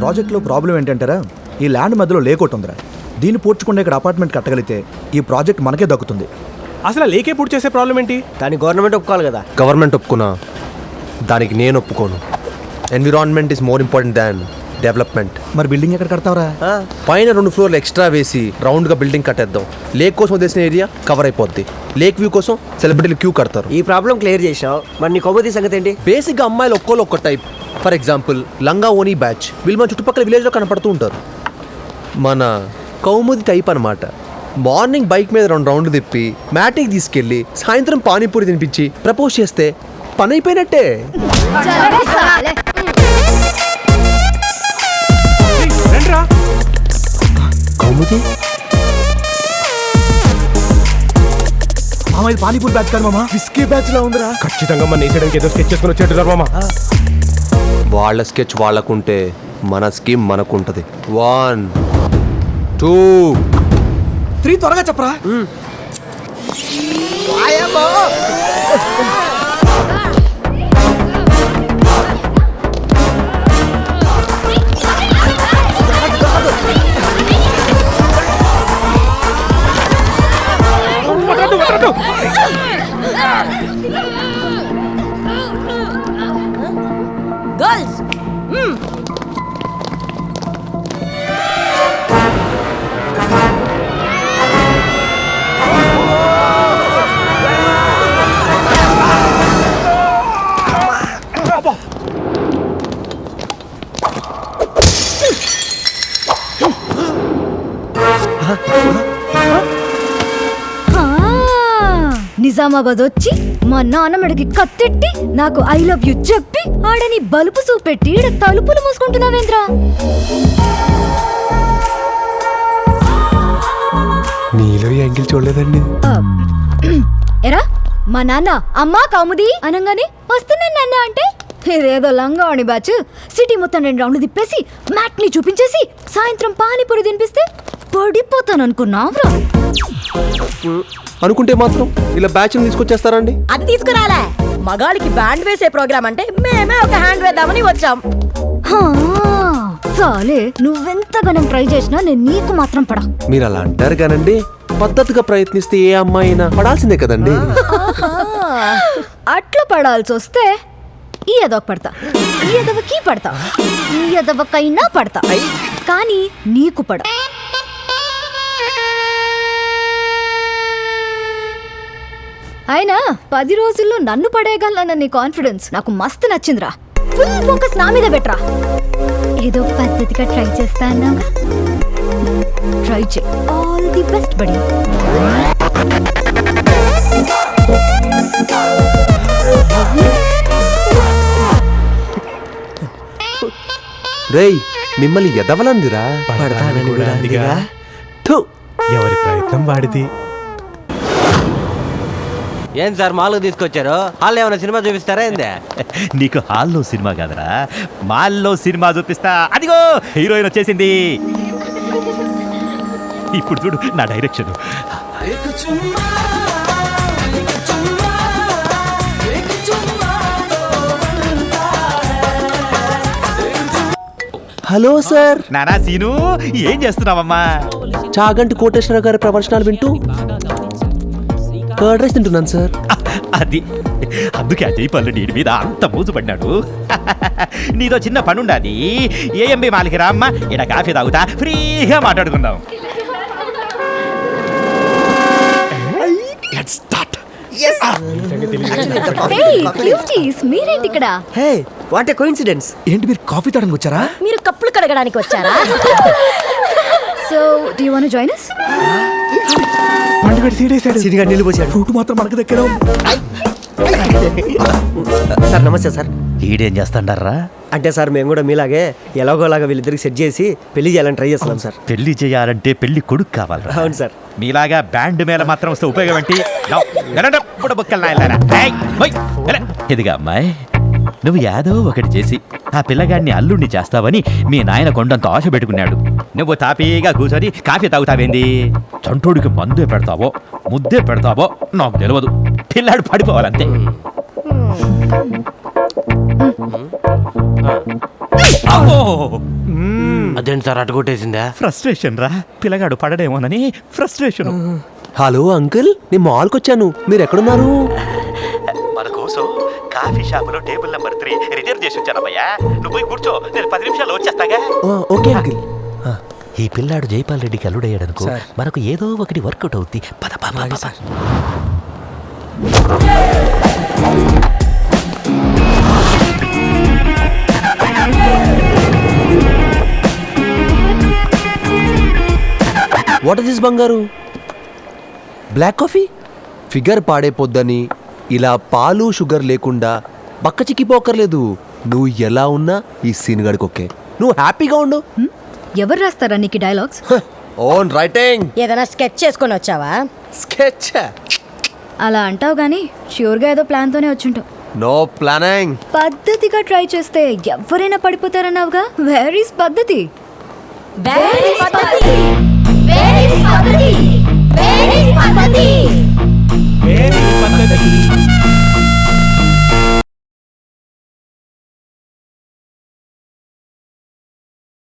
ప్రాజెక్ట్లో ప్రాబ్లం ఏంటంటారా, ఈ ల్యాండ్ మధ్యలో లేక్ ఒకటి ఉందిరా. దీన్ని పూడ్చకుండా ఇక్కడ అపార్ట్మెంట్ కట్టగలిగితే ఈ ప్రాజెక్ట్ మనకే దక్కుతుంది. అసలు లేకే పూర్తి చేసే ప్రాబ్లం ఏంటి? దాన్ని గవర్నమెంట్ ఒప్పుకోవాలి కదా. గవర్నమెంట్ ఒప్పుకున్నా దానికి నేను ఒప్పుకోను. Environment is more important than development. మరి బిల్డింగ్ ఎక్కడ కడతావరా? పైన 2 ఫ్లోర్లు ఎక్స్ట్రా వేసి రౌండ్గా బిల్డింగ్ కట్టేద్దాం. లేక్ కోసం వదిలేసిన ఏరియా కవర్ అయిపోద్ది. లేక్ వ్యూ కోసం సెలబ్రిటీలు క్యూ కడతారు. ఈ ప్రాబ్లం క్లియర్ చేసావు. మరి నీ కొమ్మతి సంగతి ఏంటి? బేసిక్గా అమ్మాయిలు ఒక్క టైప్. ఫర్ ఎగ్జాంపుల్ లంగా ఓనీ బ్యాచ్, వీళ్ళు మన చుట్టుపక్కల విలేజ్లో కనపడుతూ ఉంటారు. మన కౌముది టైప్ అనమాట. మార్నింగ్ బైక్ మీద 2 రౌండ్లు తిప్పి మ్యాటికి తీసుకెళ్ళి సాయంత్రం పానీపూరి తినిపించి ప్రపోజ్ చేస్తే పని అయిపోయినట్టే. కౌముది మామ ఇది పానీపూరి బ్యాచ్ కాదు మామ, విస్కీ బ్యాచ్ లా ఉందిరా. ఖచ్చితంగా మన వేసేయడానికి ఏదో స్కెచ్ చేసుకుని వచ్చేట్టున్నారు మామ. వాళ్ళ స్కెచ్ వాళ్ళకుంటే మన స్కీమ్ మనకుంటది. 1 2 3 త్వరగా చెప్పరా. గర్ల్స్ నిజామాబాద్ వచ్చి మా నాన్నమ్మడికి కత్తెట్టి నాకు ఐ లవ్ యూ చెప్పి ఆడని బలుపు చూపెట్టి తలుపులు మూసుకుంటున్నావేంద్రా? నీలో యాంగిల్ చూడలేదండి. ఎరా మా నాన్న అమ్మా కౌముది అనగానే వస్తున్నాను నాన్న అంటే ఇదేదో లంగావణి బ్యాచ్. సిటీ మొత్తం 2 రౌండ్లు తిప్పేసి మ్యాట్ ని చూపించేసి సాయంత్రం పానీపూరి తినిపిస్తే పడిపోతాను అనుకున్నావురా. అనుకుంటే మాత్రం ఇలా బ్యాచ్ తీసుకొచ్చేస్తారండి. అది తీసుకురాలే, మగాళ్ళకి బ్యాండ్ వేసే ప్రోగ్రామ్ అంటే మేమే ఒక హ్యాండ్ వేద్దామని వచ్చాం. చాలే, నువ్వెంతగానం ట్రై చేసినా నేను నీకు మాత్రం పడా. మీరు అలా అంటారు కానండి, పద్ధతిగా ప్రయత్నిస్తే ఏ అమ్మాయి అయినా పడాల్సిందే కదండి. అట్లా పడాల్సి వస్తే ఈ ఎదవకు పడతా, ఈ ఎదవకి పడతా, ఈ ఎదవకైనా పడతా, కానీ నీకు పడ. అయినా 10 రోజుల్లో నన్ను పడేయగలనన్న నీ కాన్ఫిడెన్స్ నాకు మస్తు నచ్చిందిరా. ఫుల్ ఫోకస్ నా మీద పెట్టరా. ఏదో పద్ధతిగా ట్రై చేస్తా అన్నాగా, ట్రై చేయి. ఆల్ ది బెస్ట్ బడి. రేయ్ మిమ్మల్ని ఎదవలందిరా. ఎవరి ప్రయత్నం వాడిది. ఏం సార్ మాల్కి తీసుకొచ్చారు? హాల్లో ఏమైనా సినిమా చూపిస్తారా ఏందే? నీకు హాల్లో సినిమా కాదురా, మాల్లో సినిమా చూపిస్తా. అదిగో హీరోయిన్ వచ్చేసింది. ఇప్పుడు చూడు నా డైరెక్షన్. Hello sir. నానా సీను, ఏం చేస్తున్నావమ్మా? చాగంటి కోటేశ్వర గారి ప్రవచనాలు వింటూ కర్డ్ రైస్ తింటున్నాను సార్. అది అందుకే అజయ్ పళ్ళు నీడి మీద అంత మోజు పడినాడు. నీతో చిన్న పనుండాది. ఏఎంబి మాలికి రామ్మ, ఇక్కడ కాఫీ తాగుతా, ఫ్రీగా మాట్లాడుకుందాం. మీరేంటి ఇక్కడ? Hey what a coincidence. ఏంటి మీరు కాఫీ తాగడానికి వచ్చారా? మీరు కప్పులు కడగడానికి వచ్చారా? So do you want to join us? పండుగ సీడేసాడు. సిరిగా నీళ్ళు పోసాడు. ఫ్రూట్ మాత్రం మనకు దగ్గర. సార్ నమస్తే సార్. ఈడేం చేస్తాడారా? అంటే సార్ మేము కూడా మీలాగే ఎలాగోలాగా వీళ్ళిద్దరికి సెట్ చేసి పెళ్లి చేయాలని ట్రై చేస్తున్నాం సార్. పెళ్లి చేయాలంటే పెళ్లి కొడుకు కావాలి. అవును సార్. మీలాగా బ్యాండ్ మీద మాత్రం వస్తే ఉపయోగం ఏంటి? ఇదిగా అమ్మాయి, నువ్వు ఏదో ఒకటి చేసి ఆ పిల్లగాడిని అల్లుడిని చేస్తావని మీ నాయన కొండంత ఆశ పెట్టుకున్నాడు. నువ్వు తాపీగా కూర్చొని కాఫీ తాగుతావేంది? చంటోడికి మందే పెడతావో ముద్దే పెడతావో నాకు తెలియదు. పిల్లాడు పడిపోవాలంతే. అదేంటి సార్ అటుకొట్టేసిందా? ఫ్రస్ట్రేషన్ రా, పిల్లగాడు పడడేమోనని ఫ్రస్ట్రేషన్. హలో అంకుల్, నేను మాల్కి వచ్చాను, మీరు ఎక్కడున్నారు? మన కోసం కాఫీ షాపులో టేబుల్ నెంబర్ 3 రిజర్వ్ చేసి వచ్చానమ్మయ్యా. నువ్వు పోయి కూర్చో, నేను 10 నిమిషాలు వచ్చేస్తాగా. Okay uncle. ఈ పిల్లాడు జైపాల్ రెడ్డికి అల్లుడయ్యాడనుకో, మనకు ఏదో ఒకటి వర్కౌట్ అవుద్ది. పద పద పద. వాట్ ఇస్ దిస్ బంగారు? Black coffee? ఫిగర్ పాడైపోద్దని ఇలా పాలు షుగర్ లేకుండా బక్క చిక్కిపోకర్లేదు. నువ్వు ఎలా ఉన్నా ఈ సీన్ గడికి ఓకే. నువ్వు హ్యాపీగా ఉండు. ఎవరు రాస్తారా నీకు డైలాగ్స్? Own writing. ఏదైనా స్కెచ్ చేసుకొని వచ్చావా? స్కెచ్? అలా అంటావు గానీ ష్యూర్గా ఏదో ప్లాన్తోనే వచ్చుంటావు. No planning. పద్ధతిగా ట్రై చేస్తే ఎవరైనా పడిపోతారన్నావుగా. వేర్ ఈస్ పద్ధతి? Very పద్ధతి.